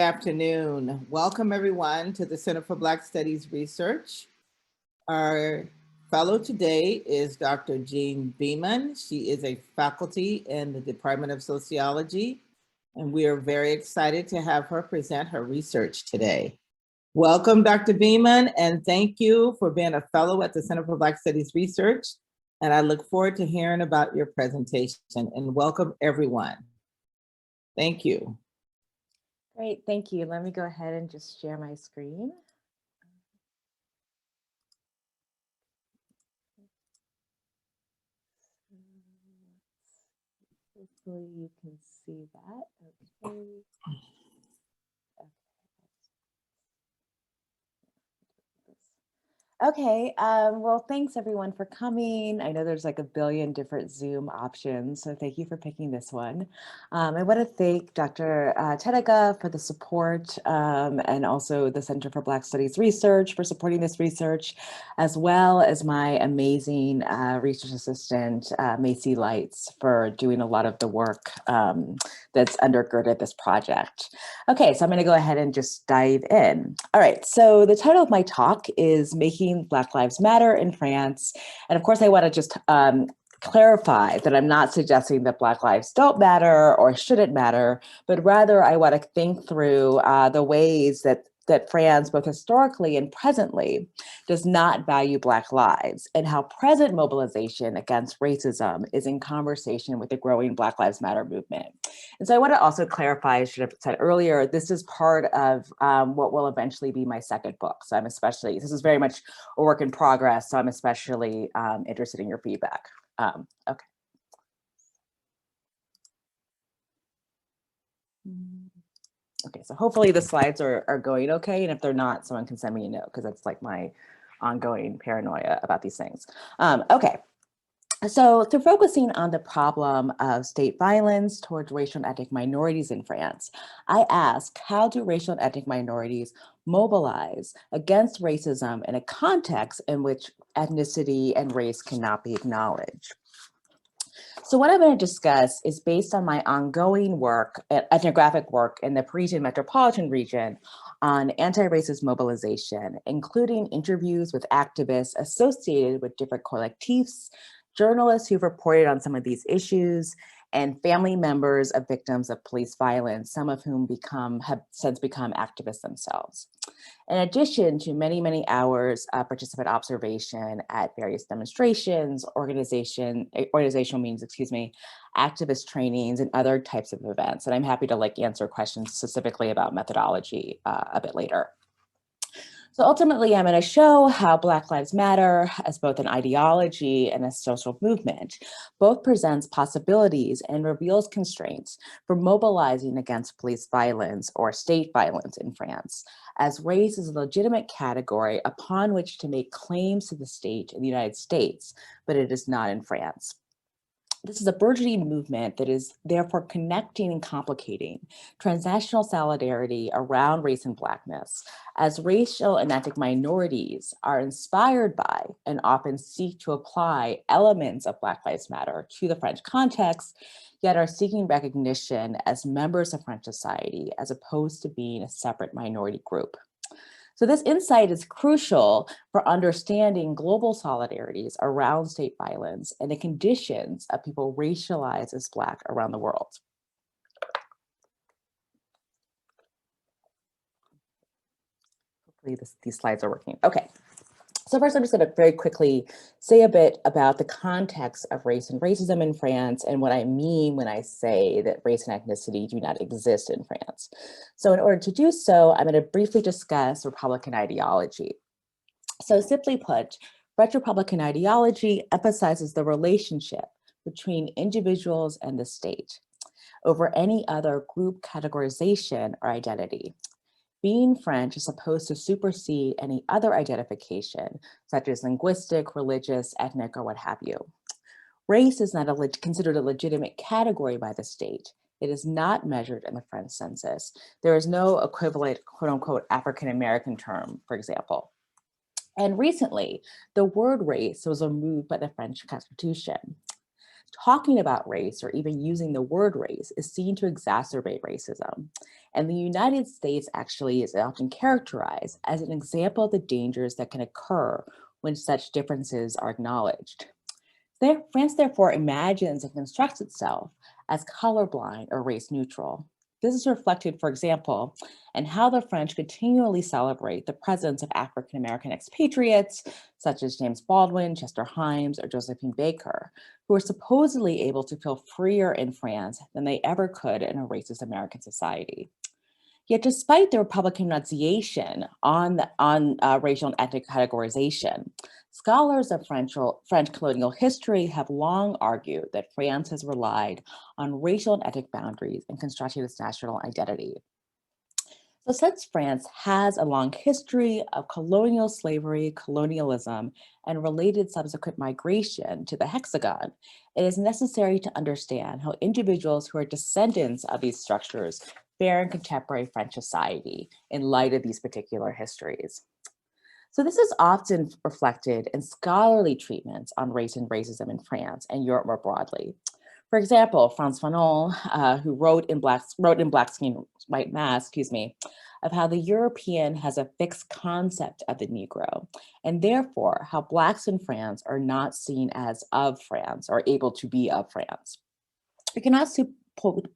Afternoon. Welcome everyone to the Center for Black Studies Research. Our fellow today is Dr. Jean Beaman. She is a faculty in the Department of Sociology, and we are very excited to have her present her research today. Welcome, Dr. Beaman, and thank you for being a fellow at the Center for Black Studies Research. And I look forward to hearing about your presentation, and welcome everyone. Thank you. Great, thank you. Let me go ahead and just share my screen. Hopefully you can see that. Okay. Okay, well, thanks everyone for coming. I know there's like a billion different Zoom options, so thank you for picking this one. I want to thank Dr. Tediga for the support and also the Center for Black Studies Research for supporting this research, as well as my amazing research assistant, Macy Lights, for doing a lot of the work that's undergirded this project. Okay, so I'm going to go ahead and just dive in. All right, so the title of my talk is Making Black Lives Matter in France. And of course, I want to just clarify that I'm not suggesting that Black lives don't matter or shouldn't matter, but rather I want to think through the ways that France, both historically and presently, does not value Black lives, and how present mobilization against racism is in conversation with the growing Black Lives Matter movement. And so I want to also clarify, I should have said earlier, this is part of what will eventually be my second book. So this is very much a work in progress, so I'm especially interested in your feedback. Okay. Okay, so hopefully the slides are going okay, and if they're not, someone can send me a note, because that's like my ongoing paranoia about these things. Okay, so through focusing on the problem of state violence towards racial and ethnic minorities in France, I ask, how do racial and ethnic minorities mobilize against racism in a context in which ethnicity and race cannot be acknowledged? So what I'm going to discuss is based on my ongoing work, ethnographic work in the Parisian metropolitan region on anti-racist mobilization, including interviews with activists associated with different collectifs, journalists who've reported on some of these issues, and family members of victims of police violence, some of whom have since become activists themselves. In addition to many, many hours of participant observation at various demonstrations, organizational meetings, activist trainings, and other types of events. And I'm happy to answer questions specifically about methodology a bit later. So ultimately, I'm going to show how Black Lives Matter, as both an ideology and a social movement, both presents possibilities and reveals constraints for mobilizing against police violence or state violence in France, as race is a legitimate category upon which to make claims to the state in the United States, but it is not in France. This is a burgeoning movement that is therefore connecting and complicating transnational solidarity around race and Blackness, as racial and ethnic minorities are inspired by and often seek to apply elements of Black Lives Matter to the French context, yet are seeking recognition as members of French society as opposed to being a separate minority group. So this insight is crucial for understanding global solidarities around state violence and the conditions of people racialized as Black around the world. Hopefully these slides are working. Okay. So first, I'm just going to very quickly say a bit about the context of race and racism in France and what I mean when I say that race and ethnicity do not exist in France. So in order to do so, I'm going to briefly discuss Republican ideology. So simply put, French Republican ideology emphasizes the relationship between individuals and the state over any other group categorization or identity. Being French is supposed to supersede any other identification, such as linguistic, religious, ethnic, or what have you. Race is not considered a legitimate category by the state. It is not measured in the French census. There is no equivalent, quote unquote, African-American term, for example. And recently, the word race was removed by the French Constitution. talking about race or even using the word race is seen to exacerbate racism. And the United States actually is often characterized as an example of the dangers that can occur when such differences are acknowledged. France therefore imagines and constructs itself as colorblind or race neutral. This is reflected, for example, in how the French continually celebrate the presence of African American expatriates, such as James Baldwin, Chester Himes, or Josephine Baker, who are supposedly able to feel freer in France than they ever could in a racist American society. Yet, despite the Republican enunciation on racial and ethnic categorization, scholars of French colonial history have long argued that France has relied on racial and ethnic boundaries in constructing its national identity. So since France has a long history of colonial slavery, colonialism, and related subsequent migration to the hexagon, it is necessary to understand how individuals who are descendants of these structures fare in contemporary French society in light of these particular histories. So this is often reflected in scholarly treatments on race and racism in France and Europe more broadly. For example, Frantz Fanon, who wrote in Black Skin, White Mask, of how the European has a fixed concept of the Negro, and therefore how Blacks in France are not seen as of France or able to be of France. We can also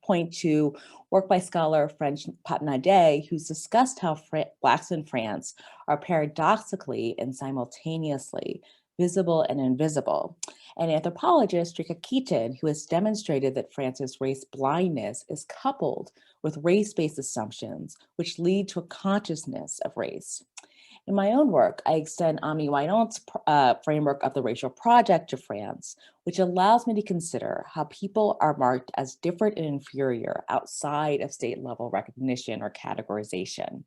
point to work by scholar French Patnadet, who's discussed how Blacks in France are paradoxically and simultaneously visible and invisible. And anthropologist Rika Keaton, who has demonstrated that France's race blindness is coupled with race-based assumptions, which lead to a consciousness of race. In my own work, I extend Ami Wainant's framework of the racial project to France, which allows me to consider how people are marked as different and inferior outside of state-level recognition or categorization.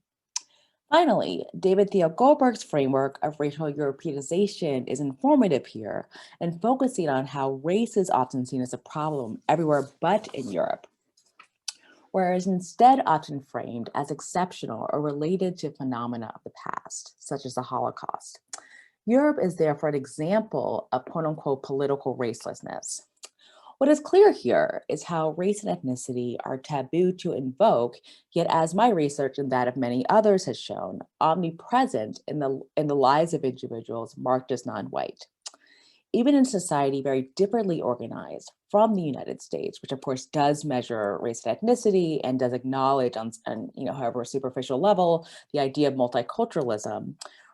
Finally, David Theo Goldberg's framework of racial Europeanization is informative here and focusing on how race is often seen as a problem everywhere but in Europe, whereas instead often framed as exceptional or related to phenomena of the past, such as the Holocaust. Europe is therefore an example of quote-unquote political racelessness. What is clear here is how race and ethnicity are taboo to invoke, yet as my research and that of many others has shown, omnipresent in the lives of individuals marked as non-white. Even in society very differently organized from the United States, which of course does measure race and ethnicity and does acknowledge on however superficial level, the idea of multiculturalism,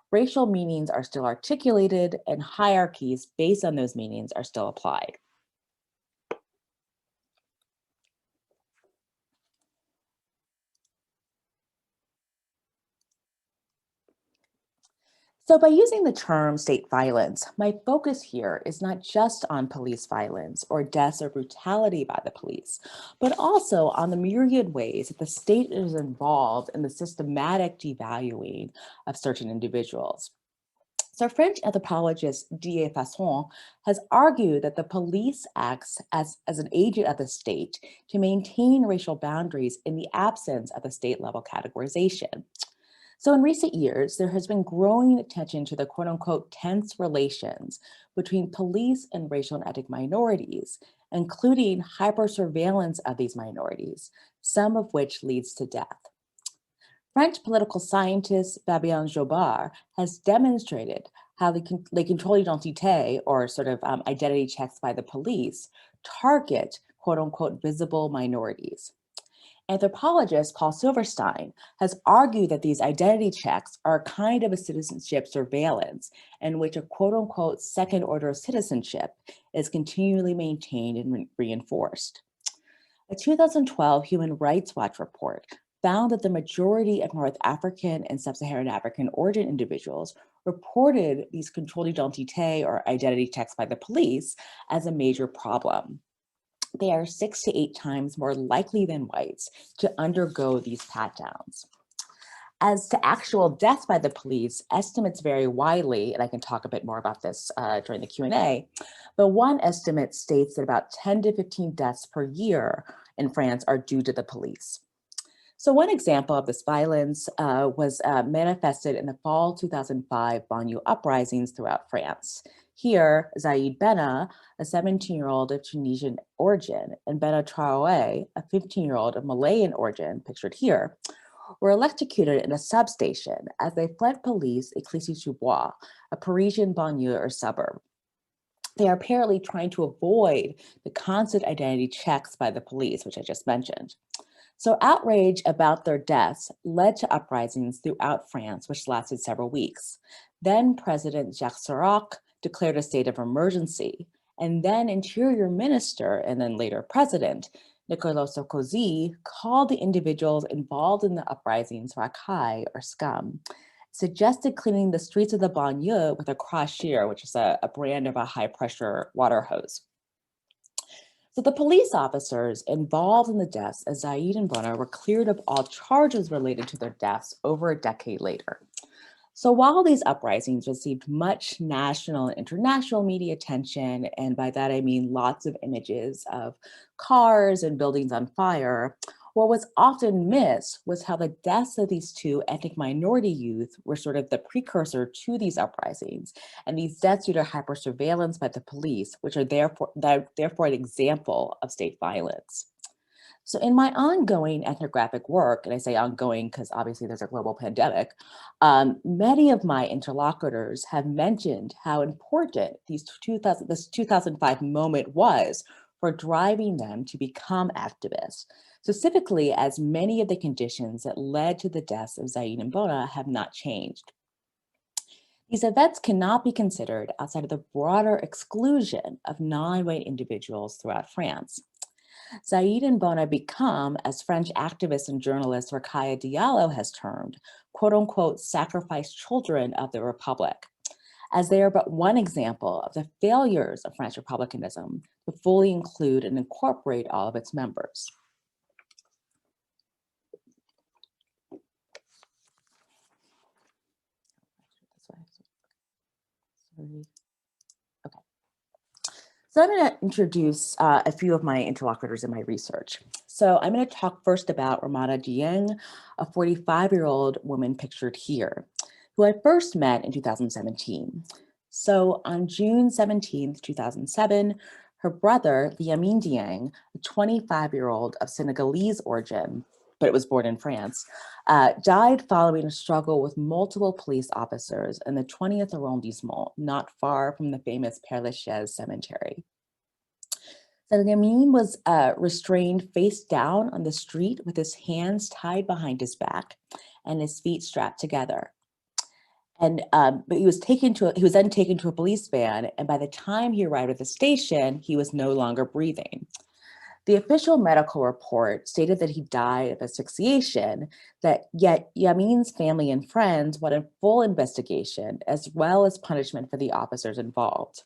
racial meanings are still articulated and hierarchies based on those meanings are still applied. So by using the term state violence, my focus here is not just on police violence or deaths or brutality by the police, but also on the myriad ways that the state is involved in the systematic devaluing of certain individuals. So French anthropologist D.A. Fasson has argued that the police acts as an agent of the state to maintain racial boundaries in the absence of a state-level categorization. So in recent years, there has been growing attention to the quote unquote tense relations between police and racial and ethnic minorities, including hyper-surveillance of these minorities, some of which leads to death. French political scientist Fabien Jobard has demonstrated how the contrôle d'identité, or sort of identity checks by the police, target quote unquote visible minorities. Anthropologist Paul Silverstein has argued that these identity checks are a kind of a citizenship surveillance in which a quote unquote second order citizenship is continually maintained and reinforced. A 2012 Human Rights Watch report found that the majority of North African and Sub-Saharan African origin individuals reported these contrôle d'identité or identity checks by the police as a major problem. They are 6 to 8 times more likely than whites to undergo these pat-downs. As to actual deaths by the police, estimates vary widely, and I can talk a bit more about this during the Q&A, but one estimate states that about 10 to 15 deaths per year in France are due to the police. So one example of this violence was manifested in the fall 2005 banlieue uprisings throughout France. Here, Zaid Benna, a 17-year-old of Tunisian origin, and Benna Traoré, a 15-year-old of Malayan origin, pictured here, were electrocuted in a substation as they fled police at Clichy-sous-Bois, a Parisian banlieue or suburb. They are apparently trying to avoid the constant identity checks by the police, which I just mentioned. So outrage about their deaths led to uprisings throughout France, which lasted several weeks. Then President Jacques Chirac declared a state of emergency, and then Interior Minister and then later President Nicolas Sarkozy called the individuals involved in the uprisings racailles or scum, suggested cleaning the streets of the banlieue with a crashier, which is a brand of a high-pressure water hose. So the police officers involved in the deaths of Zaid and Benna were cleared of all charges related to their deaths over a decade later. So while these uprisings received much national and international media attention, and by that I mean lots of images of cars and buildings on fire, what was often missed was how the deaths of these two ethnic minority youth were sort of the precursor to these uprisings, and these deaths due to hypersurveillance by the police, which are therefore an example of state violence. So in my ongoing ethnographic work, and I say ongoing because obviously there's a global pandemic, many of my interlocutors have mentioned how important this 2005 moment was for driving them to become activists, specifically as many of the conditions that led to the deaths of Zaid and Benna have not changed. These events cannot be considered outside of the broader exclusion of non-white individuals throughout France. Zaid and Benna become, as French activist and journalist Rokhaya Diallo has termed, quote unquote, sacrificed children of the Republic, as they are but one example of the failures of French republicanism to fully include and incorporate all of its members. Okay. So I'm going to introduce a few of my interlocutors in my research. So I'm going to talk first about Ramada Dieng, a 45-year-old woman pictured here, who I first met in 2017. So on June 17th, 2007, her brother, Beaman Dieng, a 25-year-old of Senegalese origin, but was born in France, died following a struggle with multiple police officers in the 20th arrondissement, not far from the famous Père Lachaise cemetery. So Beaman was restrained face down on the street with his hands tied behind his back and his feet strapped together. And but he was then taken to a police van, and by the time he arrived at the station, he was no longer breathing. The official medical report stated that he died of asphyxiation, yet Yamin's family and friends wanted full investigation as well as punishment for the officers involved.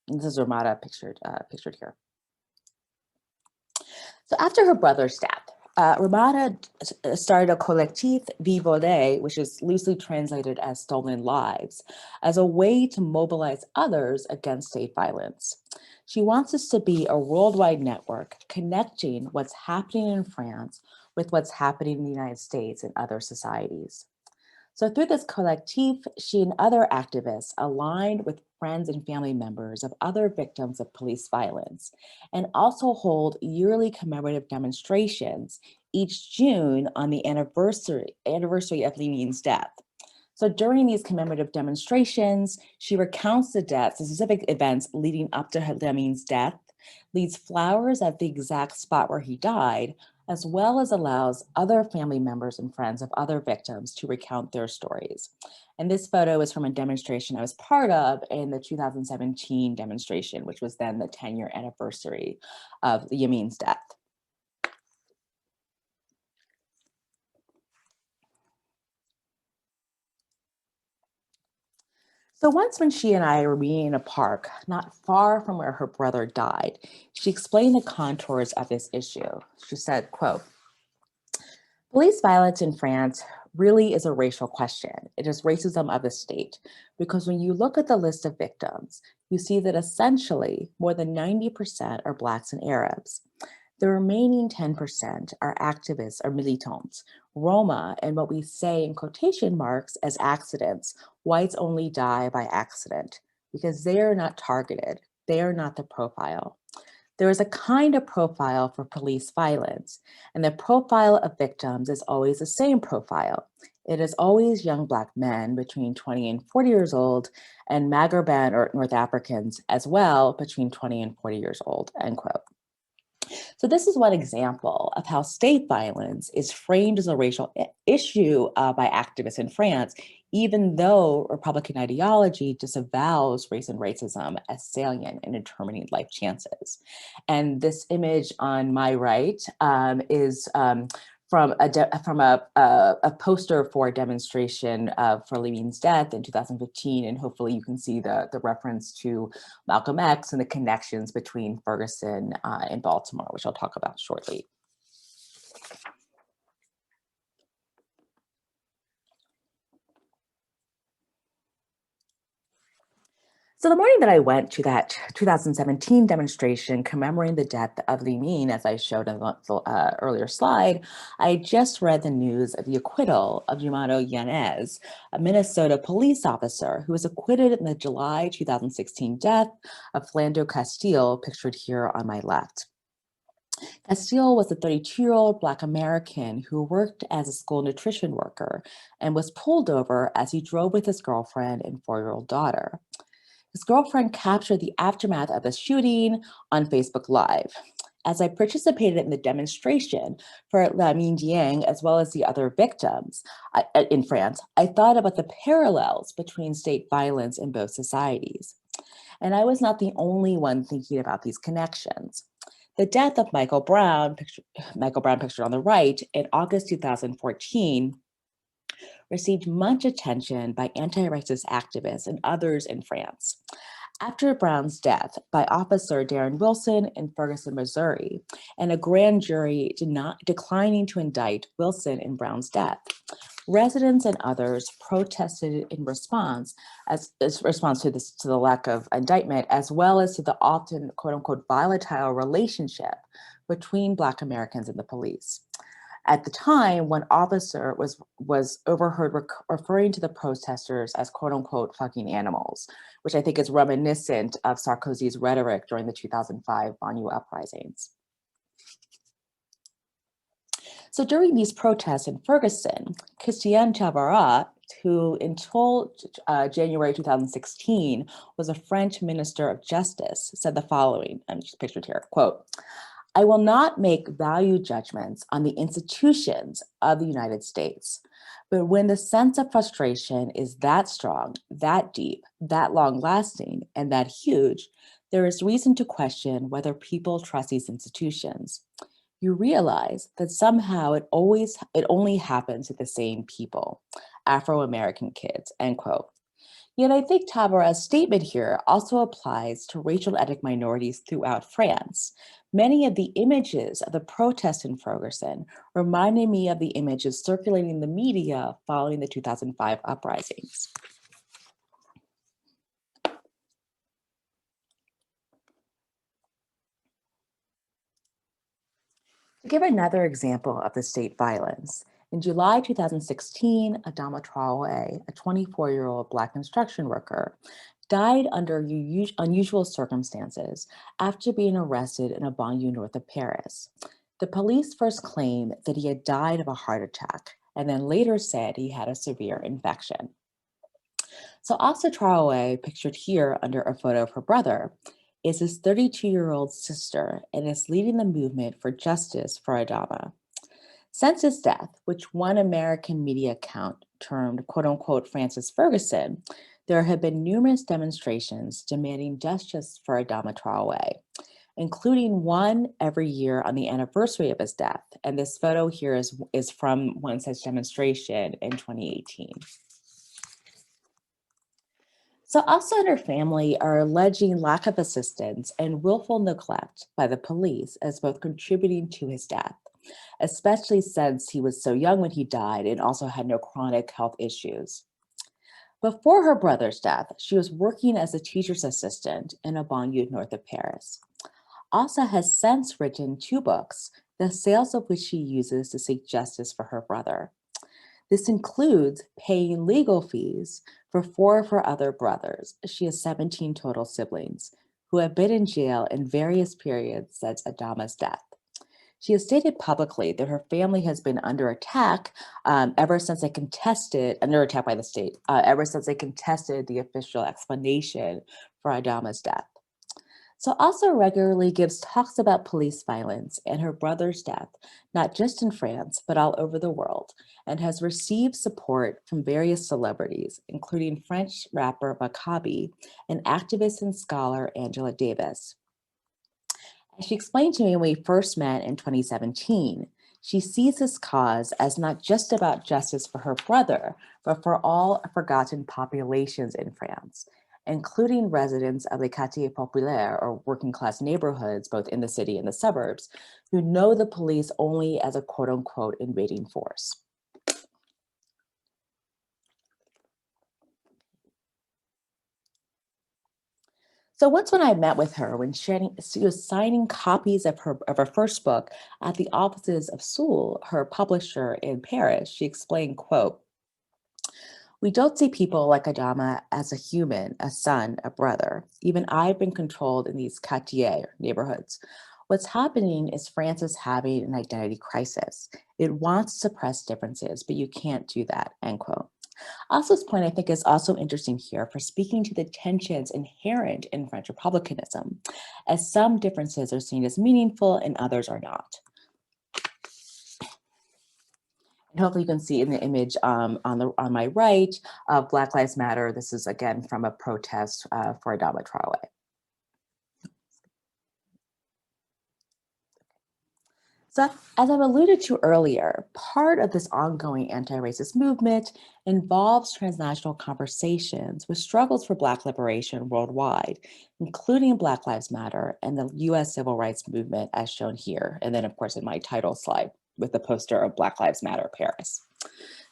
And this is Ramada pictured here. So after her brother's death, Ramada started a collectif Vie Volée, which is loosely translated as stolen lives, as a way to mobilize others against state violence. She wants this to be a worldwide network connecting what's happening in France with what's happening in the United States and other societies. So through this collectif, she and other activists aligned with friends and family members of other victims of police violence, and also hold yearly commemorative demonstrations each June on the anniversary of Li Min's death. So during these commemorative demonstrations, she recounts the deaths, the specific events leading up to Li Min's death, leaves flowers at the exact spot where he died, as well as allows other family members and friends of other victims to recount their stories. And this photo is from a demonstration I was part of in the 2017 demonstration, which was then the 10-year anniversary of Yamin's death. So once when she and I were meeting in a park, not far from where her brother died, she explained the contours of this issue. She said, quote, "Police violence in France really is a racial question. It is racism of the state, because when you look at the list of victims, you see that essentially more than 90% are Blacks and Arabs. The remaining 10% are activists or militants, Roma, and what we say in quotation marks as accidents. Whites only die by accident because they are not targeted. They are not the profile. There is a kind of profile for police violence, and the profile of victims is always the same profile. It is always young Black men between 20 and 40 years old, and Maghreb or North Africans as well between 20 and 40 years old, end quote. So this is one example of how state violence is framed as a racial issue by activists in France, even though Republican ideology disavows race and racism as salient in determining life chances. And this image on my right is from a poster for a demonstration for Levine's death in 2015. And hopefully you can see the reference to Malcolm X and the connections between Ferguson and Baltimore, which I'll talk about shortly. So the morning that I went to that 2017 demonstration commemorating the death of Limine, as I showed in the earlier slide, I just read the news of the acquittal of Yumano Yanez, a Minnesota police officer who was acquitted in the July 2016 death of Philando Castile, pictured here on my left. Castile was a 32-year-old Black American who worked as a school nutrition worker and was pulled over as he drove with his girlfriend and 4-year-old daughter. His girlfriend captured the aftermath of the shooting on Facebook Live. As I participated in the demonstration for Lamine Dieng, as well as the other victims in France, I thought about the parallels between state violence in both societies. And I was not the only one thinking about these connections. The death of Michael Brown, pictured on the right, in August 2014, received much attention by anti-racist activists and others in France. After Brown's death by Officer Darren Wilson in Ferguson, Missouri, and a grand jury declining to indict Wilson in Brown's death, residents and others protested in response to the lack of indictment, as well as to the often quote unquote volatile relationship between Black Americans and the police. At the time, one officer was overheard referring to the protesters as quote unquote fucking animals, which I think is reminiscent of Sarkozy's rhetoric during the 2005 Banlieue uprisings. So during these protests in Ferguson, Christiane Tabarot, who until January 2016 was a French minister of justice, said the following, I'm just pictured here, quote, "I will not make value judgments on the institutions of the United States, but when the sense of frustration is that strong, that deep, that long lasting, and that huge, there is reason to question whether people trust these institutions. You realize that somehow it only happens to the same people, Afro-American kids," end quote. Yet I think Tabarot's statement here also applies to racial ethnic minorities throughout France. Many of the images of the protests in Ferguson reminded me of the images circulating in the media following the 2005 uprisings. To give another example of the state violence, in July 2016, Adama Traore, a 24-year-old Black construction worker, died under unusual circumstances after being arrested in a banlieue north of Paris. The police first claimed that he had died of a heart attack and then later said he had a severe infection. So Asa Traore, pictured here under a photo of her brother, is his 32-year-old sister and is leading the movement for justice for Adama. Since his death, which one American media account termed quote unquote Francis Ferguson, there have been numerous demonstrations demanding justice for Adama Traore, including one every year on the anniversary of his death. And this photo here is from one such demonstration in 2018. So Asa and her family are alleging lack of assistance and willful neglect by the police as both contributing to his death, especially since he was so young when he died and also had no chronic health issues. Before her brother's death, she was working as a teacher's assistant in a banlieue north of Paris. Asa has since written 2 books, the sales of which she uses to seek justice for her brother. This includes paying legal fees for 4 of her other brothers. She has 17 total siblings who have been in jail in various periods since Adama's death. She has stated publicly that her family has been under attack ever since they contested, under attack by the state, ever since they contested the official explanation for Adama's death. So also regularly gives talks about police violence and her brother's death, not just in France, but all over the world, and has received support from various celebrities, including French rapper Maccabi and activist and scholar Angela Davis. As she explained to me when we first met in 2017, she sees this cause as not just about justice for her brother, but for all forgotten populations in France, including residents of the quartiers populaires, or working class neighborhoods, both in the city and the suburbs, who know the police only as a quote unquote invading force. So once when I met with her, when she was signing copies of her first book at the offices of Soul, her publisher in Paris, she explained, quote, "We don't see people like Adama as a human, a son, a brother. Even I've been controlled in these quartiers, neighborhoods. What's happening is France is having an identity crisis. It wants to suppress differences, but you can't do that," end quote. Asa's point, I think, is also interesting here for speaking to the tensions inherent in French republicanism, as some differences are seen as meaningful and others are not. And hopefully you can see in the image on my right of Black Lives Matter. This is again from a protest for Adama Traore. So as I've alluded to earlier, part of this ongoing anti-racist movement involves transnational conversations with struggles for Black liberation worldwide, including Black Lives Matter and the US civil rights movement as shown here. And then of course in my title slide with the poster of Black Lives Matter Paris.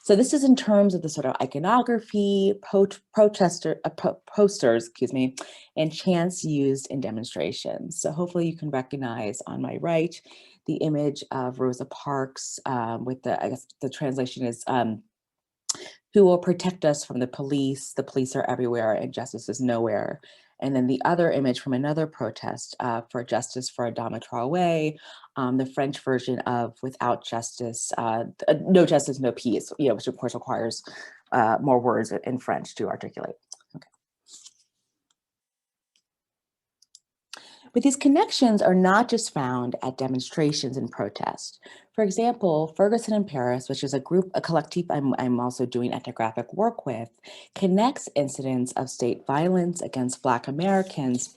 So this is in terms of the sort of iconography, posters, and chants used in demonstrations. So hopefully you can recognize on my right, the image of Rosa Parks with I guess the translation is, "Who will protect us from the police? The police are everywhere and justice is nowhere." And then the other image from another protest for justice for Adama Traore, the French version of "Without justice, no justice, no peace," which of course requires more words in French to articulate. Okay. But these connections are not just found at demonstrations and protests. For example, Ferguson in Paris, which is a collective I'm also doing ethnographic work with, connects incidents of state violence against Black Americans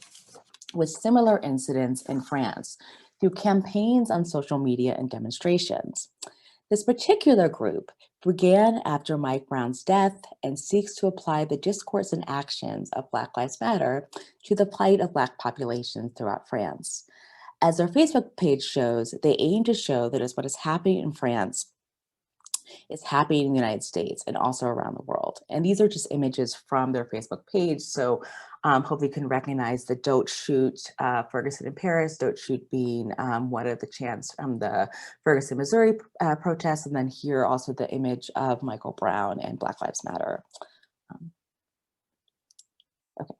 with similar incidents in France through campaigns on social media and demonstrations. This particular group began after Mike Brown's death and seeks to apply the discourse and actions of Black Lives Matter to the plight of Black populations throughout France. As their Facebook page shows, they aim to show that as what is happening in France is happening in the United States and also around the world. And these are just images from their Facebook page. So hopefully you can recognize the "Don't Shoot Ferguson in Paris," "Don't Shoot" being one of the chants from the Ferguson, Missouri protest. And then here also the image of Michael Brown and Black Lives Matter. Okay.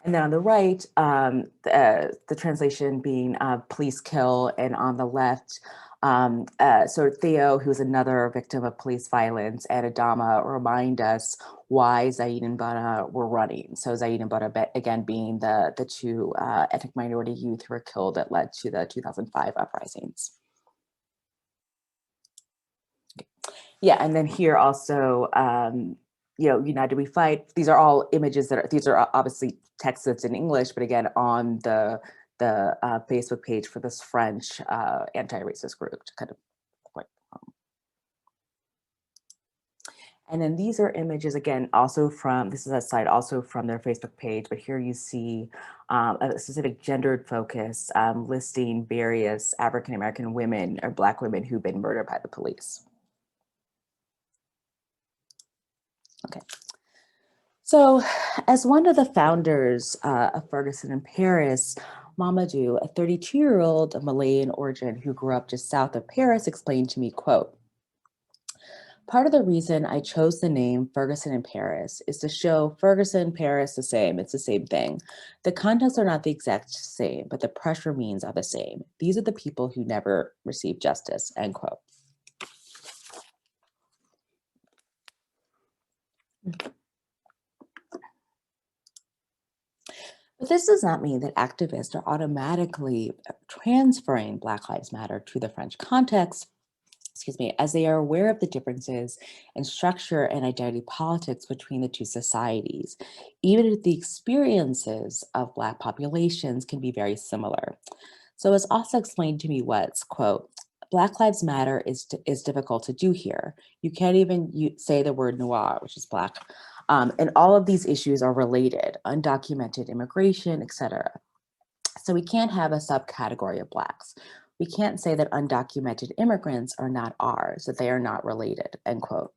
And then on the right, the translation being "Police kill," and on the left, so Theo, who's another victim of police violence, and Adama remind us why Zaid and Bara were running. So Zaid and Bara, again, being the 2 ethnic minority youth who were killed that led to the 2005 uprisings. Yeah, and then here also, "United We Fight." These are all images these are obviously text that's in English, but again, on the Facebook page for this French anti-racist group to kind of point home. And then these are images, again, also from, this is a slide also from their Facebook page, but here you see a specific gendered focus listing various African-American women or Black women who've been murdered by the police. Okay. So as one of the founders of Ferguson in Paris, Mamadou, a 32-year-old of Malayan origin who grew up just south of Paris, explained to me, quote, "Part of the reason I chose the name Ferguson in Paris is to show Ferguson, Paris, the same. It's the same thing. The contexts are not the exact same, but the pressure means are the same. These are the people who never receive justice," end quote. But this does not mean that activists are automatically transferring Black Lives Matter to the French context, as they are aware of the differences in structure and identity politics between the two societies, even if the experiences of Black populations can be very similar. So it's also explained to me what's, quote, "Black Lives Matter is difficult to do here. You can't even say the word noir, which is Black. And all of these issues are related, undocumented immigration, etc. So we can't have a subcategory of Blacks. We can't say that undocumented immigrants are not ours, that they are not related," end quote.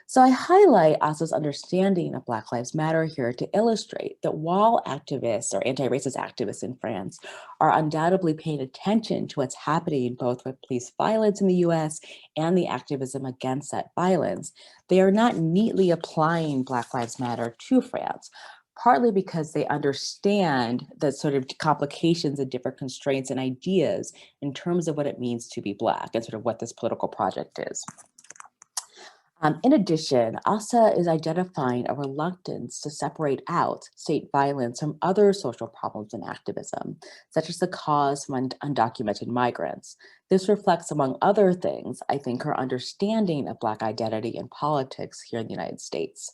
So I highlight ASA's understanding of Black Lives Matter here to illustrate that while activists or anti-racist activists in France are undoubtedly paying attention to what's happening both with police violence in the US and the activism against that violence, they are not neatly applying Black Lives Matter to France, partly because they understand the sort of complications and different constraints and ideas in terms of what it means to be Black and sort of what this political project is. In addition, ASA is identifying a reluctance to separate out state violence from other social problems and activism, such as the cause from undocumented migrants. This reflects, among other things, I think, her understanding of Black identity and politics here in the United States.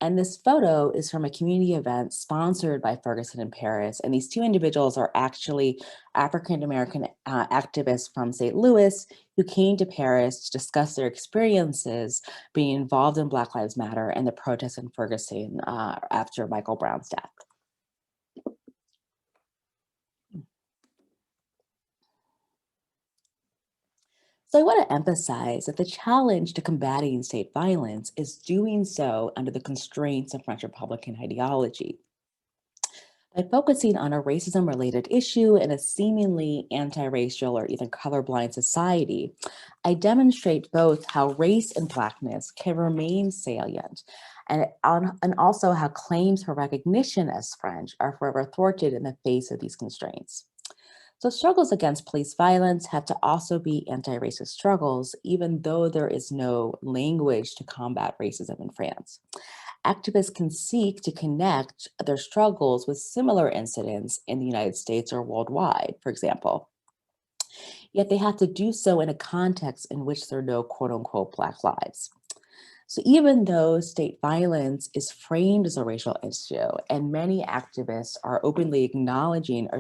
And this photo is from a community event sponsored by Ferguson in Paris. And these two individuals are actually African-American activists from St. Louis who came to Paris to discuss their experiences being involved in Black Lives Matter and the protests in Ferguson after Michael Brown's death. So I want to emphasize that the challenge to combating state violence is doing so under the constraints of French Republican ideology. By focusing on a racism-related issue in a seemingly anti-racial or even colorblind society, I demonstrate both how race and Blackness can remain salient and also how claims for recognition as French are forever thwarted in the face of these constraints. So struggles against police violence have to also be anti-racist struggles, even though there is no language to combat racism in France. Activists can seek to connect their struggles with similar incidents in the United States or worldwide, for example. Yet they have to do so in a context in which there are no quote unquote Black lives. So even though state violence is framed as a racial issue and many activists are openly acknowledging or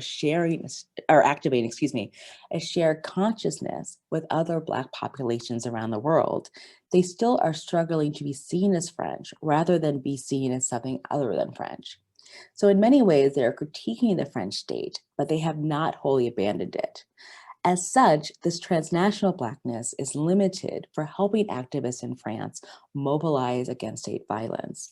activating, a shared consciousness with other Black populations around the world, they still are struggling to be seen as French rather than be seen as something other than French. So in many ways, they are critiquing the French state, but they have not wholly abandoned it. As such, this transnational Blackness is limited for helping activists in France mobilize against state violence.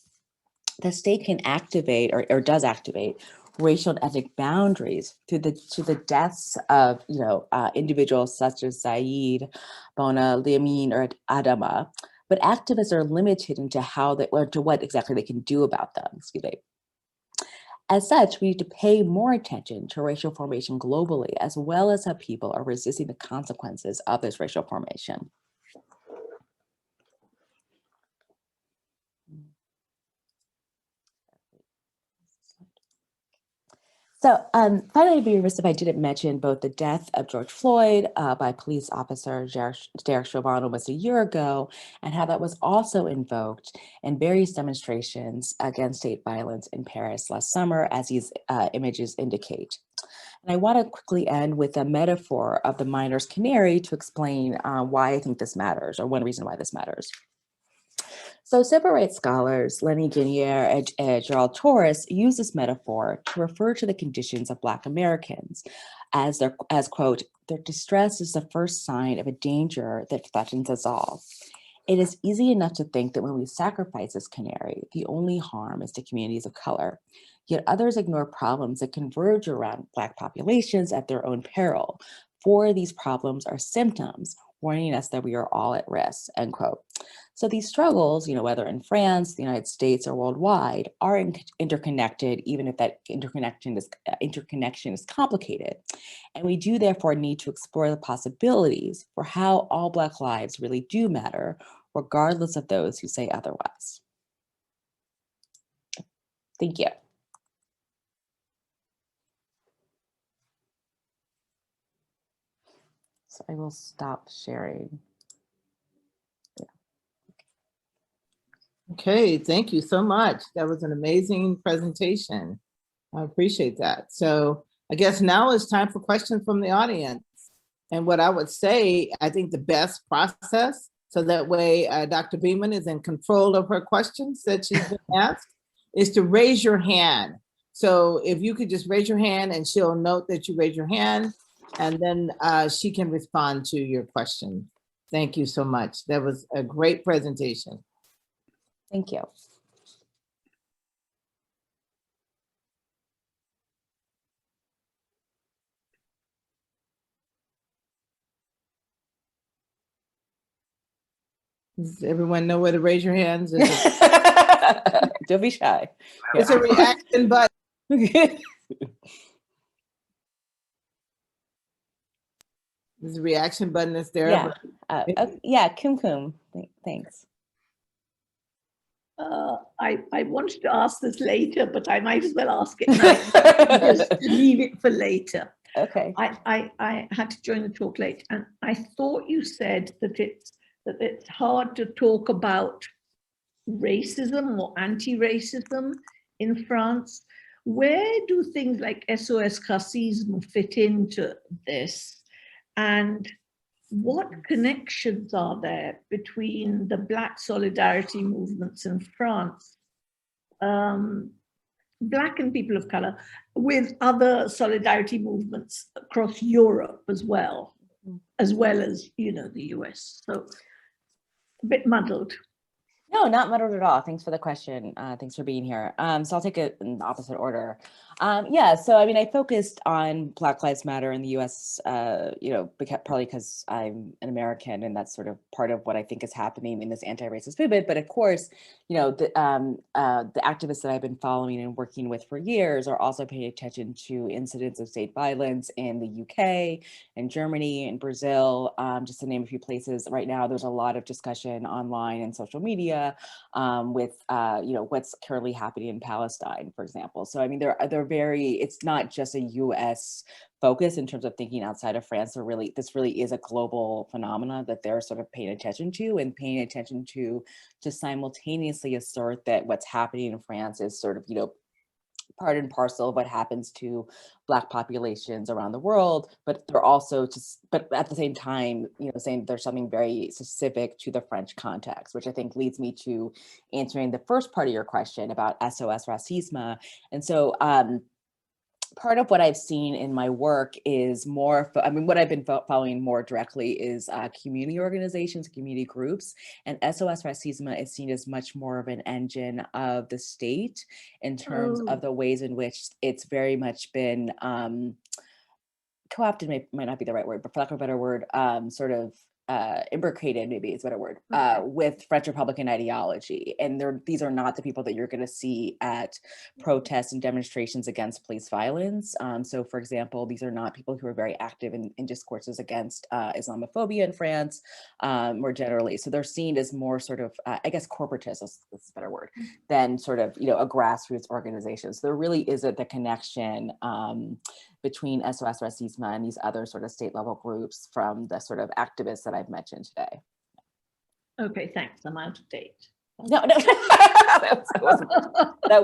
The state can activate or does activate racial and ethnic boundaries to the deaths of individuals such as Saeed, Bona, Liamin, or Adama, but activists are limited into what exactly they can do about them. As such, we need to pay more attention to racial formation globally, as well as how people are resisting the consequences of this racial formation. So finally, I'd be remiss if I didn't mention both the death of George Floyd by police officer Derek Chauvin almost a year ago, and how that was also invoked in various demonstrations against state violence in Paris last summer, as these images indicate. And I want to quickly end with a metaphor of the miner's canary to explain why I think this matters, or one reason why this matters. So civil rights scholars Lenny Guinier and Gerald Torres use this metaphor to refer to the conditions of Black Americans as quote, "their distress is the first sign of a danger that threatens us all." It is easy enough to think that when we sacrifice this canary, the only harm is to communities of color. Yet others ignore problems that converge around Black populations at their own peril. For these problems are symptoms, warning us that we are all at risk, end quote. So these struggles, whether in France, the United States, or worldwide, are interconnected, even if that interconnection is complicated. And we do therefore need to explore the possibilities for how all Black lives really do matter, regardless of those who say otherwise. Thank you. So I will stop sharing. Okay, thank you so much. That was an amazing presentation. I appreciate that. So I guess now it's time for questions from the audience. And what I would say, I think the best process, so that way Dr. Beaman is in control of her questions that she's been asked, is to raise your hand. So if you could just raise your hand and she'll note that you raise your hand, and then she can respond to your question. Thank you so much. That was a great presentation. Thank you. Does everyone know where to raise your hands? Don't be shy. It's a reaction button. There's a reaction button that's there. Yeah, yeah, Kum. Thanks. I wanted to ask this later, but I might as well ask it now. Just leave it for later. Okay. I had to join the talk late, and I thought you said that it's hard to talk about racism or anti-racism in France. Where do things like SOS Racisme fit into this? And what connections are there between the Black solidarity movements in France, Black and people of color, with other solidarity movements across Europe as well as, the US? So a bit muddled. No, not muddled at all. Thanks for the question. Thanks for being here. So I'll take it in the opposite order. Yeah, so I mean, I focused on Black Lives Matter in the US, probably because I'm an American and that's sort of part of what I think is happening in this anti-racist movement. But of course, the activists that I've been following and working with for years are also paying attention to incidents of state violence in the UK and Germany and Brazil, just to name a few places. Right now, there's a lot of discussion online and social media with what's currently happening in Palestine, for example. So I mean, they're very. It's not just a U.S. focus in terms of thinking outside of France. This really is a global phenomena that they're sort of paying attention to just simultaneously assert that what's happening in France is sort of part and parcel of what happens to Black populations around the world, but they're also but at the same time, saying there's something very specific to the French context, which I think leads me to answering the first part of your question about SOS Racisme. And so part of what I've seen in my work is what I've been following more directly is community organizations, community groups, and SOS Racisme is seen as much more of an engine of the state in terms of the ways in which it's very much been co-opted, might not be the right word, but for lack of a better word, sort of imbricated, maybe is a better word, with French Republican ideology. And these are not the people that you're going to see at protests and demonstrations against police violence. So for example, these are not people who are very active in discourses against Islamophobia in France, more generally. So they're seen as more sort of, I guess, corporatist, is a better word, than sort of, a grassroots organization. So there really isn't the connection between SOS Racisme and these other sort of state level groups from the sort of activists that I've mentioned today. Okay, thanks. I'm out of date. No, that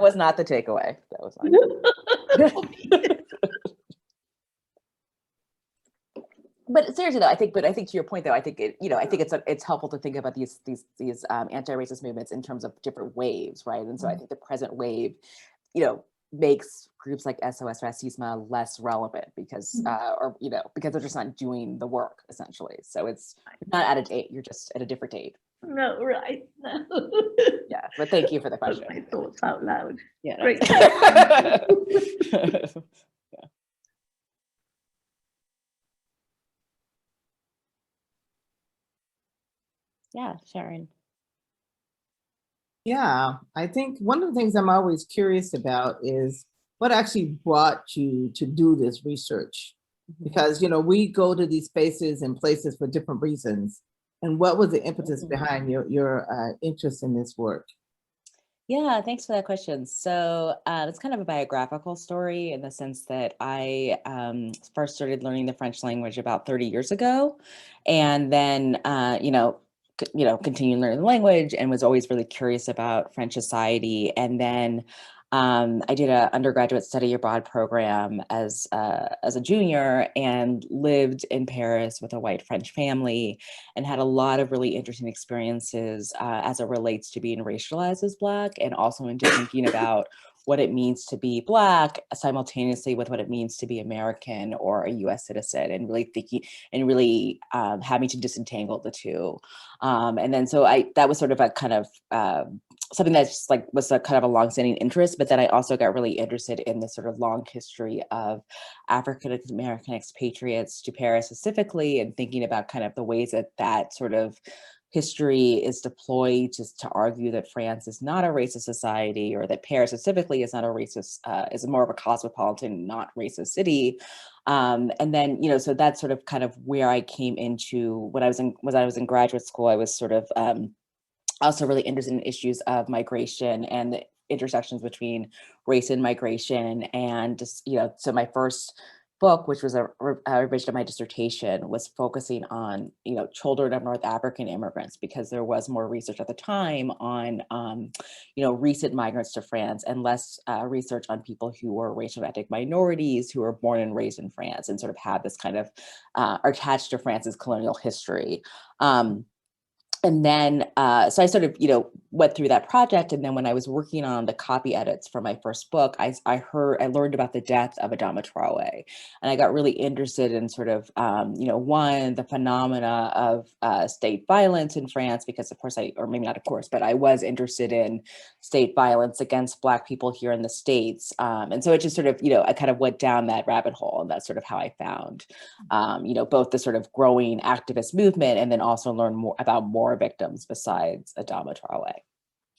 was not the takeaway. That was not. But seriously, though, I think to your point, though, I think it's helpful to think about these anti-racist movements in terms of different waves, right? And so I think the present wave, makes groups like SOS Racisme less relevant because because they're just not doing the work, essentially. So it's not out of date, you're just at a different date. No, right. No. Yeah, but thank you for the Put question. my thoughts out loud. Yeah. Great. Yeah, Sharon. Yeah, I think one of the things I'm always curious about is what actually brought you to do this research? Because, you know, we go to these spaces and places for different reasons. And what was the impetus behind your interest in this work? Yeah, thanks for that question. So it's kind of a biographical story in the sense that I first started learning the French language about 30 years ago, and then continued learning the language and was always really curious about French society. And then I did an undergraduate study abroad program as a junior and lived in Paris with a white French family and had a lot of really interesting experiences as it relates to being racialized as Black and also into thinking about what it means to be Black simultaneously with what it means to be American or a US citizen, and really thinking and really having to disentangle the two. And then so that was sort of a kind of something that's just like was a kind of a longstanding interest, but then I also got really interested in the sort of long history of African American expatriates to Paris specifically, and thinking about kind of the ways that that sort of history is deployed just to argue that France is not a racist society, or that Paris specifically is not a racist, is more of a cosmopolitan, not racist city. And then, so that's sort of kind of where I came into when I was in graduate school. I was sort of also really interested in issues of migration and the intersections between race and migration. And just, so my first book, which was a revision of my dissertation, was focusing on, children of North African immigrants, because there was more research at the time on, recent migrants to France and less research on people who were racial and ethnic minorities who were born and raised in France and sort of had this kind of are attached to France's colonial history. And then, so I sort of, went through that project. And then when I was working on the copy edits for my first book, I learned about the death of Adama Traore. And I got really interested in sort of, one, the phenomena of state violence in France, because of course or maybe not of course, but I was interested in state violence against Black people here in the States. And so it just sort of, I kind of went down that rabbit hole, and that's sort of how I found, both the sort of growing activist movement and then also learn more about more victims besides Adama Traore.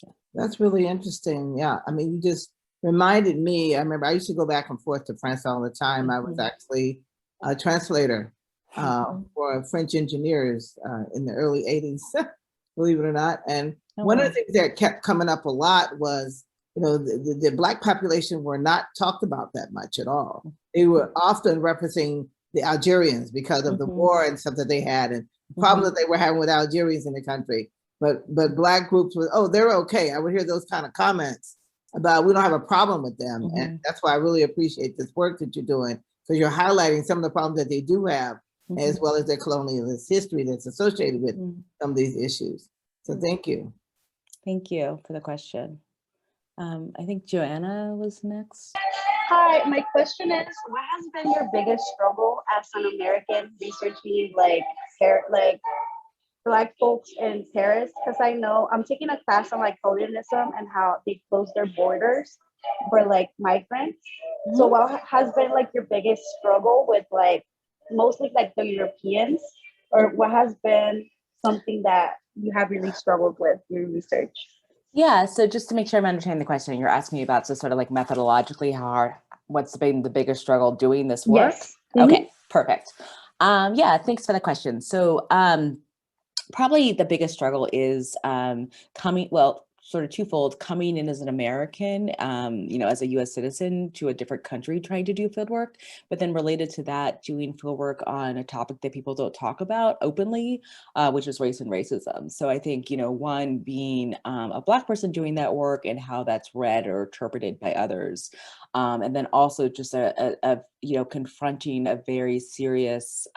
Yeah. That's really interesting. Yeah, I mean, you just reminded me. I remember I used to go back and forth to France all the time. I was actually a translator for French engineers in the early 80s, believe it or not. And one of the things that kept coming up a lot was, the Black population were not talked about that much at all. They were often referencing the Algerians because of the war and stuff that they had, and the problems that they were having with Algerians in the country. But Black groups were, oh, they're okay. I would hear those kind of comments about we don't have a problem with them. And that's why I really appreciate this work that you're doing, because you're highlighting some of the problems that they do have, as well as their colonialist history that's associated with some of these issues. So thank you. Thank you for the question. I think Joanna was next. Hi, my question is, what has been your biggest struggle as an American researching Black folks in Paris? Because I know I'm taking a class on colonialism and how they closed their borders for migrants. So what has been your biggest struggle with mostly the Europeans, or what has been something that you have really struggled with your research? Yeah, so just to make sure I'm understanding the question, you're asking me about sort of methodologically what's been the biggest struggle doing this work? Yes. Okay, perfect. Yeah, thanks for the question. So probably the biggest struggle is sort of twofold: coming in as an American, as a US citizen to a different country trying to do fieldwork, but then related to that, doing fieldwork on a topic that people don't talk about openly, which is race and racism. So I think, one, being a Black person doing that work and how that's read or interpreted by others. And then also just confronting a very serious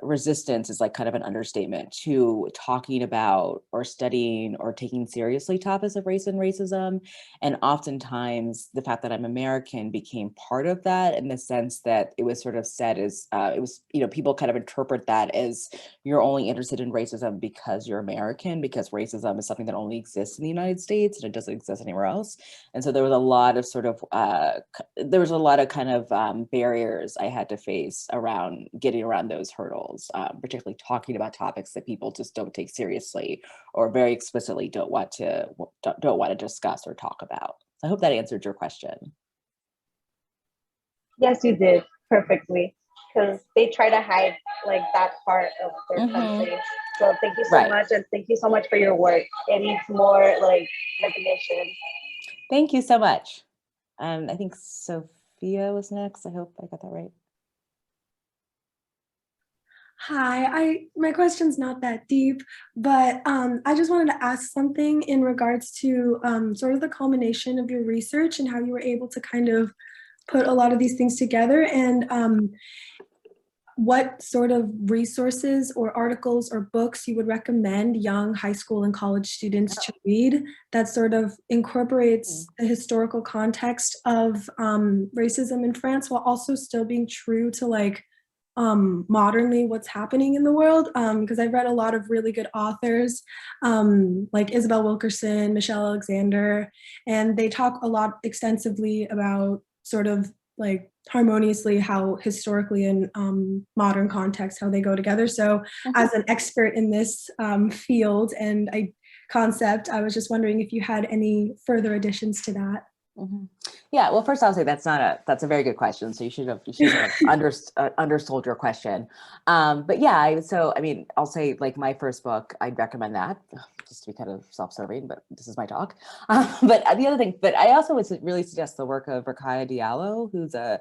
resistance is like kind of an understatement to talking about or studying or taking seriously topics of race and racism. And oftentimes the fact that I'm American became part of that, in the sense that it was sort of said as, it was, you know, people kind of interpret that as you're only interested in racism because you're American, because racism is something that only exists in the United States and it doesn't exist anywhere else. And so there was a lot of sort of, kind of barriers I had to face around getting around those hurdles, particularly talking about topics that people just don't take seriously or very explicitly don't want to discuss or talk about. So I hope that answered your question. Yes, you did perfectly, because they try to hide like that part of their country. So thank you so much, and thank you so much for your work. It needs more like recognition. Thank you so much. I think Sophia was next. I hope I got that right. Hi, my question's not that deep, but I just wanted to ask something in regards to sort of the culmination of your research and how you were able to kind of put a lot of these things together, and what sort of resources or articles or books you would recommend young high school and college students to read that sort of incorporates the historical context of racism in France, while also still being true to like modernly what's happening in the world, because I've read a lot of really good authors like Isabel Wilkerson, Michelle Alexander, and they talk a lot extensively about sort of like harmoniously how historically and modern context, how they go together. So as an expert in this field and concept, I was just wondering if you had any further additions to that. Yeah, well, first I'll say that's a very good question. So you should have undersold your question. But yeah, so I mean, I'll say like my first book, I'd recommend that, just to be kind of self-serving, but this is my talk. But the other thing, but I also would really suggest the work of Rakaya Diallo, who's a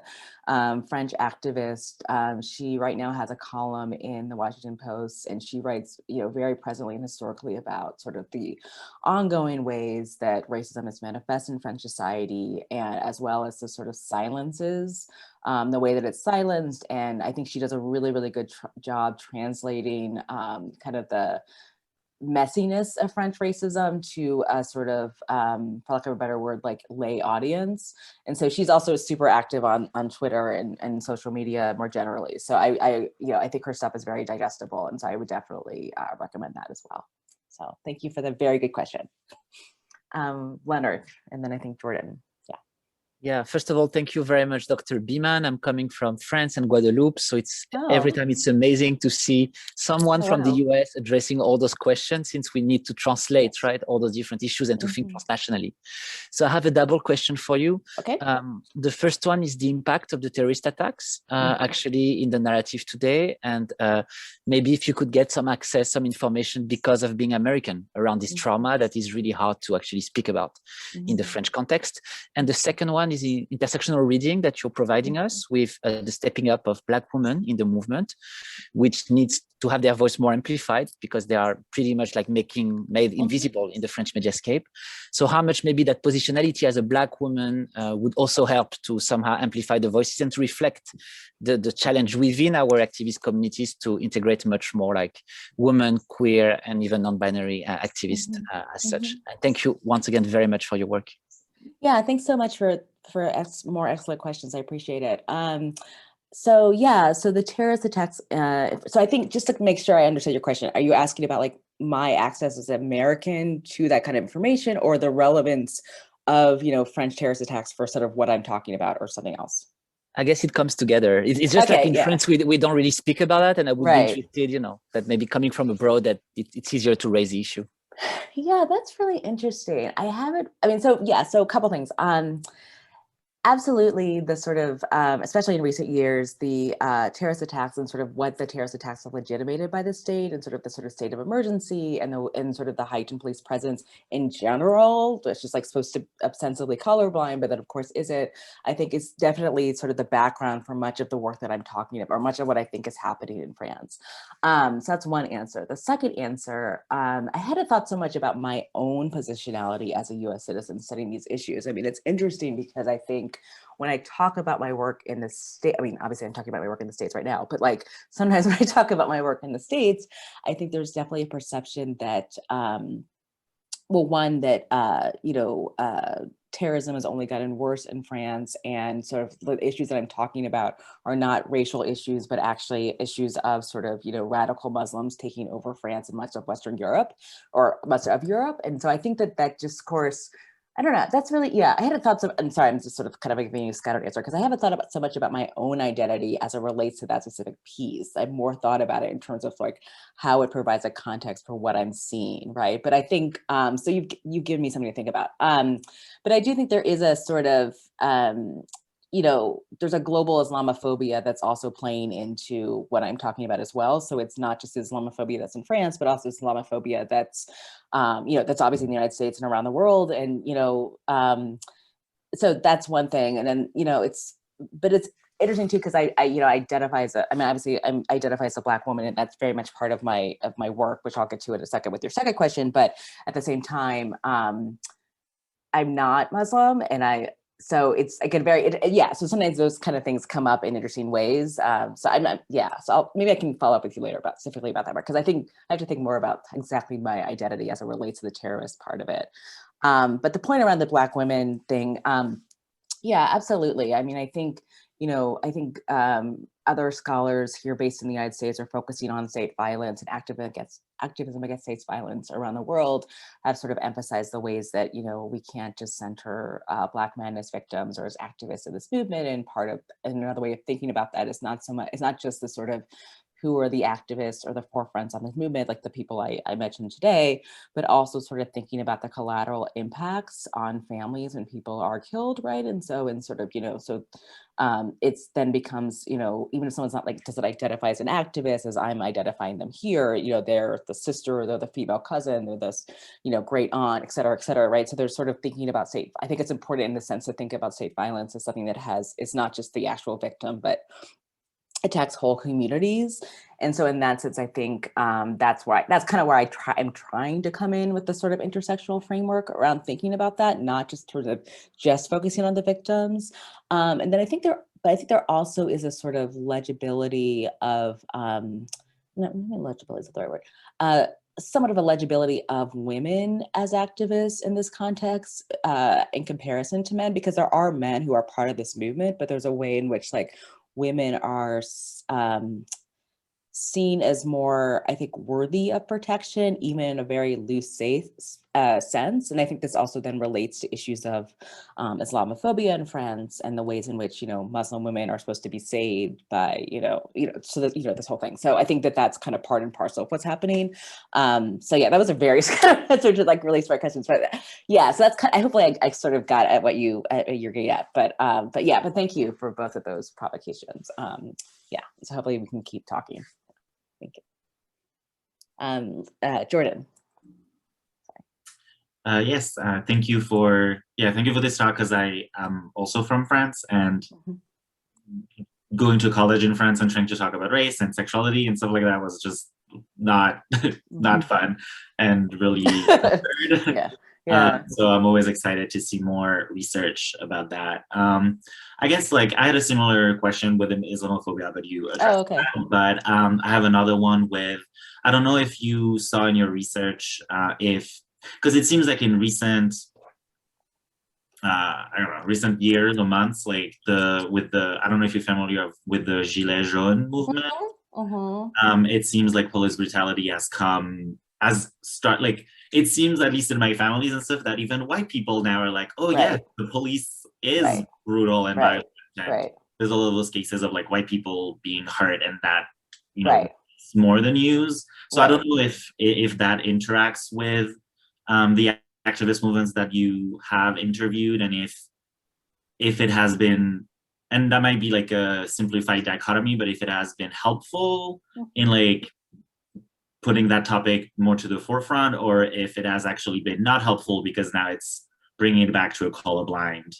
French activist. She right now has a column in the Washington Post, and she writes, you know, very presently and historically about sort of the ongoing ways that racism is manifest in French society, and as well as the sort of silences, the way that it's silenced. And I think she does a really, really good job translating kind of the messiness of French racism to a sort of, for lack of a better word, like lay audience. And so she's also super active on Twitter and social media more generally. So I think her stuff is very digestible. And so I would definitely recommend that as well. So thank you for the very good question. Leonard, and then I think Jordan. Yeah, first of all, thank you very much, Dr. Beaman. I'm coming from France and Guadeloupe, so it's every time it's amazing to see someone from the US addressing all those questions, since we need to translate, right, all those different issues and to think transnationally. So I have a double question for you. Okay. The first one is the impact of the terrorist attacks actually in the narrative today, and maybe if you could get some access, some information because of being American around this trauma that is really hard to actually speak about in the French context. And the second one is the intersectional reading that you're providing us with the stepping up of Black women in the movement, which needs to have their voice more amplified because they are pretty much like made invisible in the French mediascape. So how much maybe that positionality as a Black woman would also help to somehow amplify the voices and to reflect the challenge within our activist communities to integrate much more like women, queer, and even non-binary activists as such. And thank you once again very much for your work. Yeah, thanks so much for more excellent questions. I appreciate it. So yeah, so the terrorist attacks, so I think just to make sure I understand your question, are you asking about like my access as an American to that kind of information, or the relevance of, you know, French terrorist attacks for sort of what I'm talking about, or something else? I guess it comes together. It's just like in France, we don't really speak about that. And I would be interested, you know, that maybe coming from abroad, that it's easier to raise the issue. Yeah, that's really interesting. I haven't, I mean, so yeah, so a couple things. Absolutely, the sort of, especially in recent years, the terrorist attacks and sort of what the terrorist attacks have legitimated by the state, and sort of the sort of state of emergency, and sort of the heightened police presence in general, it's just like supposed to ostensibly colorblind, but that of course isn't. I think it's definitely sort of the background for much of the work that I'm talking about, or much of what I think is happening in France. So that's one answer. The second answer, I hadn't thought so much about my own positionality as a US citizen studying these issues. I mean, it's interesting because I think think when I talk about my work in the state, I mean, obviously I'm talking about my work in the States right now, but like sometimes when I talk about my work in the States, I think there's definitely a perception that, well, one that, terrorism has only gotten worse in France, and sort of the issues that I'm talking about are not racial issues, but actually issues of sort of, radical Muslims taking over France and much of Western Europe, or much of Europe. And so I think that that discourse, I don't know, that's really, yeah, I hadn't thought so, I'm sorry, I'm just sort of kind of giving you a scattered answer, because I haven't thought about so much about my own identity as it relates to that specific piece. I've more thought about it in terms of like how it provides a context for what I'm seeing, right? But I think, so you've given me something to think about. But I do think there is a sort of, there's a global Islamophobia that's also playing into what I'm talking about as well. So it's not just Islamophobia that's in France, but also Islamophobia that's, that's obviously in the United States and around the world. And, so that's one thing. And then, it's interesting too, because I identify as obviously I identify as a Black woman, and that's very much part of my work, which I'll get to in a second with your second question. But at the same time, I'm not Muslim, and so it's again so sometimes those kind of things come up in interesting ways. So I'm not, so maybe I can follow up with you later specifically about that, because I think I have to think more about exactly my identity as it relates to the terrorist part of it. But the point around the Black women thing, absolutely. I mean, I think, other scholars here based in the United States are focusing on state violence and activism against state violence around the world, have sort of emphasized the ways that, we can't just center Black men as victims or as activists of this movement. And another way of thinking about that is not just the sort of who are the activists or the forefronts on this movement, like the people I mentioned today, but also sort of thinking about the collateral impacts on families when people are killed, right? And so, it's then becomes, even if someone's not doesn't identify as an activist, as I'm identifying them here, they're the sister, or they're the female cousin, they're this, great aunt, et cetera, right? So they're sort of thinking about I think it's important in the sense to think about state violence as something that it's not just the actual victim, but attacks whole communities. And so in that sense, I think that's kind of where I'm trying to come in with the sort of intersectional framework around thinking about that, not just sort of just focusing on the victims. And then I think there also is a sort of legibility of, not legibility is the right word, somewhat of a legibility of women as activists in this context in comparison to men, because there are men who are part of this movement, but there's a way in which women are seen as more, I think, worthy of protection, even in a very loose, safe sense. And I think this also then relates to issues of Islamophobia in France, and the ways in which, Muslim women are supposed to be saved by, so that, this whole thing. So I think that's kind of part and parcel of what's happening. So yeah, that was a very kind of answer to really smart questions, but yeah, so that's hopefully I sort of got at what you're getting at, but thank you for both of those provocations. So hopefully we can keep talking. Thank you. Jordan. Yes, thank you for this talk, because I am also from France, and going to college in France and trying to talk about race and sexuality and stuff like that was just not fun, and really absurd. So I'm always excited to see more research about that. I guess I had a similar question with Islamophobia, but you addressed that. But I have another one with, I don't know if you saw in your research, because it seems like in recent recent years or months, I don't know if you're familiar with the Gilets jaunes movement. It seems like police brutality has it seems, at least in my families and stuff, that even white people now are like, oh yeah, the police is brutal and violent. And there's all of those cases of white people being hurt, and that it's more the news. So I don't know if that interacts with the activist movements that you have interviewed, and if it has been, and that might be a simplified dichotomy, but if it has been helpful in putting that topic more to the forefront, or if it has actually been not helpful, because now it's bringing it back to a colorblind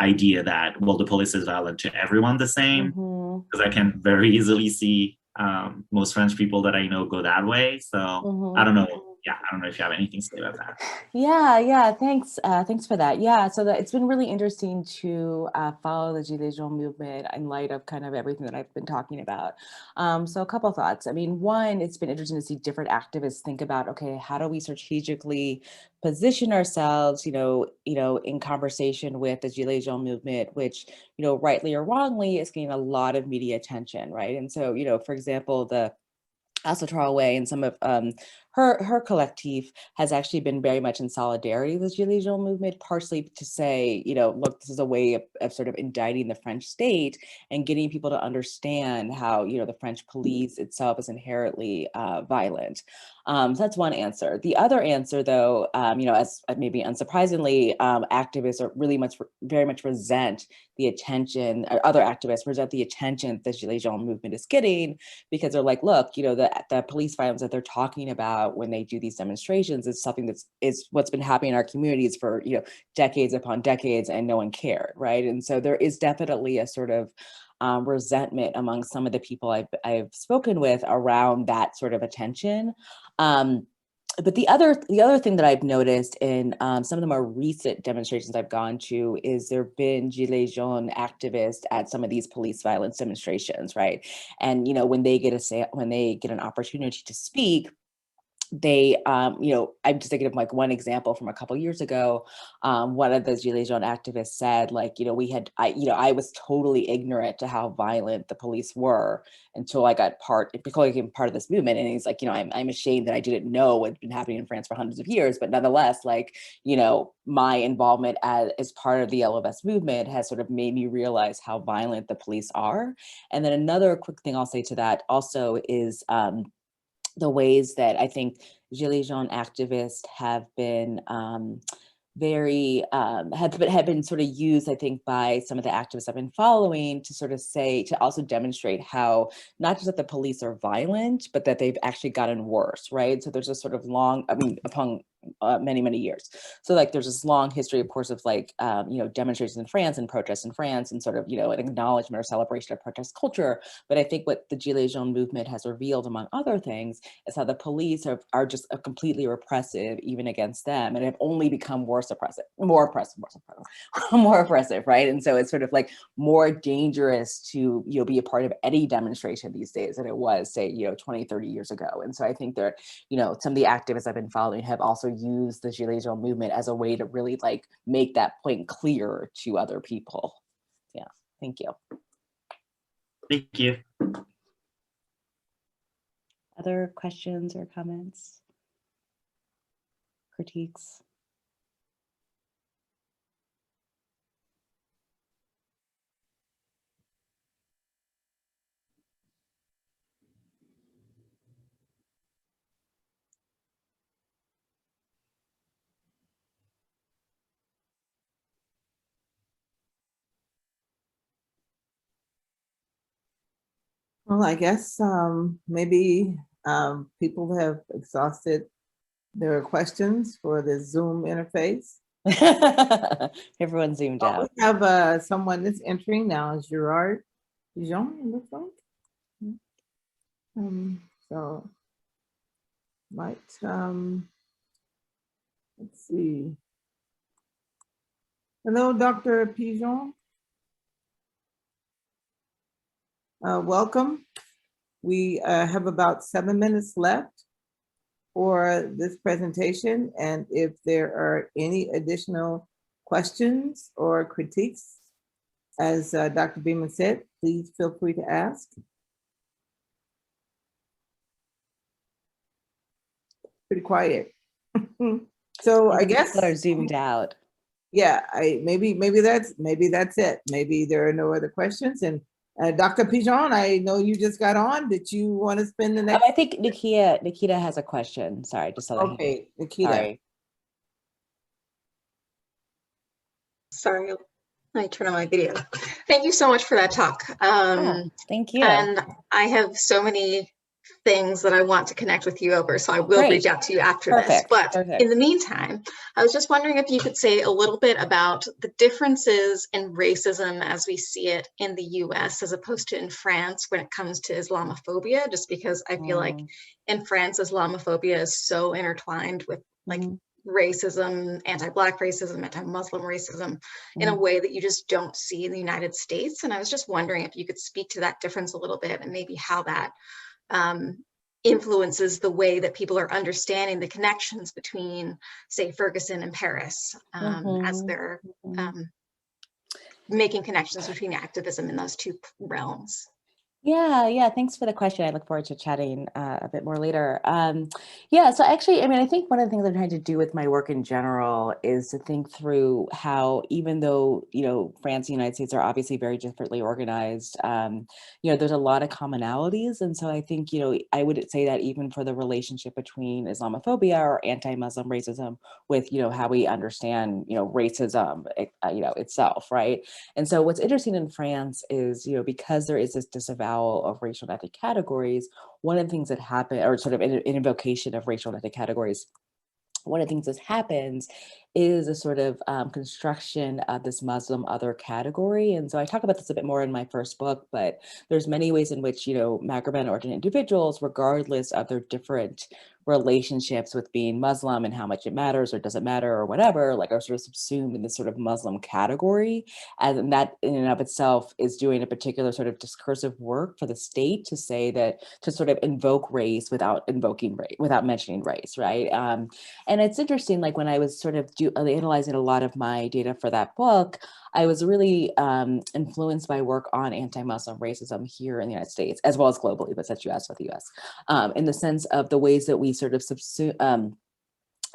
idea that, well, the police is violent to everyone the same, because I can very easily see most French people that I know go that way. So I don't know yeah, I don't know if you have anything to say about that. Yeah, thanks. Thanks for that. Yeah, so it's been really interesting to follow the Gilets Jaunes movement in light of kind of everything that I've been talking about. So a couple of thoughts. I mean, one, it's been interesting to see different activists think about, okay, how do we strategically position ourselves, in conversation with the Gilets Jaunes movement, which, rightly or wrongly is getting a lot of media attention, right? And so, for example, the Asa Traoré and some of her collective has actually been very much in solidarity with the Gilets Jaunes movement, partially to say, look, this is a way of sort of indicting the French state and getting people to understand how, the French police itself is inherently violent. So that's one answer. The other answer, though, as maybe unsurprisingly, activists are very much resent the attention, or other activists resent the attention the Gilets Jaunes movement is getting, because they're like, look, the police violence that they're talking about when they do these demonstrations is something is what's been happening in our communities for, decades upon decades, and no one cared, right? And so there is definitely a sort of resentment among some of the people I've spoken with around that sort of attention. But the other thing that I've noticed in some of the more recent demonstrations I've gone to is there've been Gilets Jaunes activists at some of these police violence demonstrations, right? And when they get an opportunity to speak, they, I'm just thinking of like one example from a couple of years ago. One of the Gilets Jaunes activists said, like, I was totally ignorant to how violent the police were until I became part of this movement. And he's like, I'm ashamed that I didn't know what's been happening in France for hundreds of years, but nonetheless, like, my involvement as part of the LOS movement has sort of made me realize how violent the police are. And then another quick thing I'll say to that also is, the ways that I think Gilets Jaunes activists have been have been sort of used, I think, by some of the activists I've been following to sort of to also demonstrate how not just that the police are violent, but that they've actually gotten worse, right? So there's a sort of upon many, many years. So like there's this long history, of course, of like, demonstrations in France and protests in France and sort of, an acknowledgement or celebration of protest culture. But I think what the Gilets Jaunes movement has revealed, among other things, is how the police are just completely repressive even against them, and have only become more oppressive, right? And so it's sort of like more dangerous to, be a part of any demonstration these days than it was, say, 20, 30 years ago. And so I think that, some of the activists I've been following have also used the Gilets Jaunes movement as a way to really like make that point clear to other people. Yeah, thank you. Thank you. Other questions or comments? Critiques? Well, I guess maybe people have exhausted their questions for the Zoom interface. Everyone zoomed Oh, out. we have someone that's entering now, Gerard Dijon, it looks like. So might let's see. Hello, Dr. Pigeon. Welcome. We have about 7 minutes left for this presentation, and if there are any additional questions or critiques, as Dr. Beaman said, please feel free to ask. Pretty quiet. So I guess people are zoomed out. Yeah, maybe that's it. Maybe there are no other questions. And Dr. Pigeon, I know you just got on. Did you want to spend the next? I think Nikita has a question. Sorry, just so that Okay, Nikita. Sorry, I turn on my video. Thank you so much for that talk. Thank you. And I have so many things that I want to connect with you over. So I will reach out to you after this. But in the meantime, I was just wondering if you could say a little bit about the differences in racism as we see it in the US as opposed to in France when it comes to Islamophobia, just because I feel like in France, Islamophobia is so intertwined with like racism, anti-Black racism, anti-Muslim racism in a way that you just don't see in the United States. And I was just wondering if you could speak to that difference a little bit and maybe how that influences the way that people are understanding the connections between, say, Ferguson and Paris as they're making connections between activism in those two realms. Yeah, thanks for the question. I look forward to chatting a bit more later. Yeah, so actually, I mean, I think one of the things I'm trying to do with my work in general is to think through how, even though, you know, France and the United States are obviously very differently organized, you know, there's a lot of commonalities. And so I think, you know, I would say that even for the relationship between Islamophobia or anti-Muslim racism with, you know, how we understand, you know, racism, you know, itself, right? And so what's interesting in France is, you know, because there is this disavowal of racial and ethnic categories, one of the things that happen, or sort of an invocation of racial and ethnic categories, one of the things that happens is a sort of construction of this Muslim other category. And so I talk about this a bit more in my first book, but there's many ways in which, you know, Maghreb origin individuals, regardless of their different relationships with being Muslim and how much it matters or doesn't matter or whatever, like are sort of subsumed in this sort of Muslim category. And that in and of itself is doing a particular sort of discursive work for the state to say that, to sort of invoke race without invoking race, without mentioning race, right? And it's interesting, like when I was sort of analyzing a lot of my data for that book, I was really influenced by work on anti-Muslim racism here in the United States, as well as globally, but since you asked about the US, in the sense of the ways that we sort of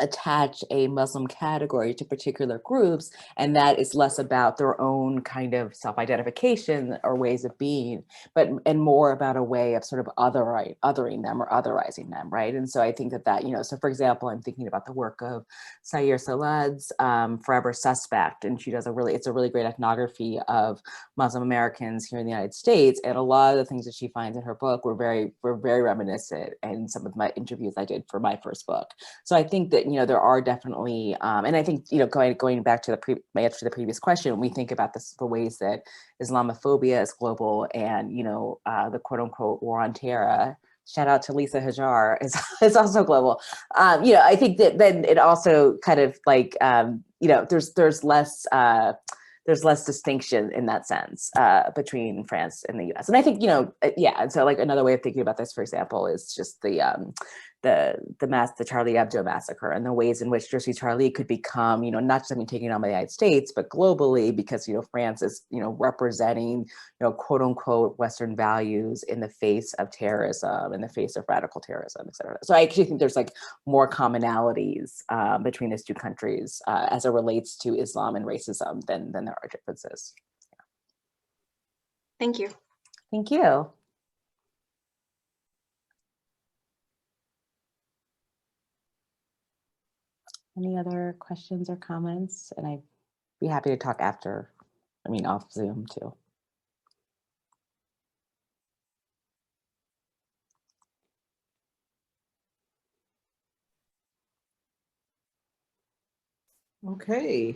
attach a Muslim category to particular groups, and that is less about their own kind of self-identification or ways of being, and more about a way of sort of othering them or otherizing them, right? And so I think that, you know, so for example, I'm thinking about the work of Sayer Salad's Forever Suspect, and she does it's a really great ethnography of Muslim Americans here in the United States, and a lot of the things that she finds in her book were very reminiscent in some of my interviews I did for my first book. So I think that, you know, there are definitely, and I think, you know, going back to my answer to the previous question, when we think about the ways that Islamophobia is global and, you know, the quote unquote war on terror, shout out to Lisa Hajar, is also global. You know, I think that then it also kind of like, you know, there's less distinction in that sense between France and the US. And I think, you know, yeah. And so like another way of thinking about this, for example, is just the Charlie Hebdo massacre and the ways in which Jersey Charlie could become, you know, not just something taken on by the United States, but globally, because, you know, France is, you know, representing, you know, quote unquote Western values in the face of terrorism, in the face of radical terrorism, et cetera. So I actually think there's like more commonalities between these two countries as it relates to Islam and racism than there are differences. Yeah. Thank you. Thank you. Any other questions or comments? And I'd be happy to talk after, off Zoom too. Okay.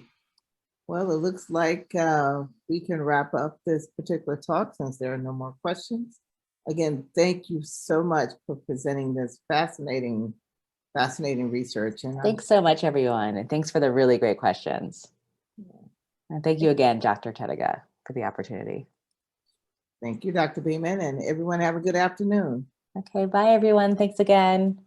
Well, it looks like we can wrap up this particular talk since there are no more questions. Again, thank you so much for presenting this fascinating research. And thanks so much, everyone. And thanks for the really great questions. Yeah. And thank you again, Dr. Tediga, for the opportunity. Thank you, Dr. Beaman, and everyone have a good afternoon. Okay, bye everyone. Thanks again.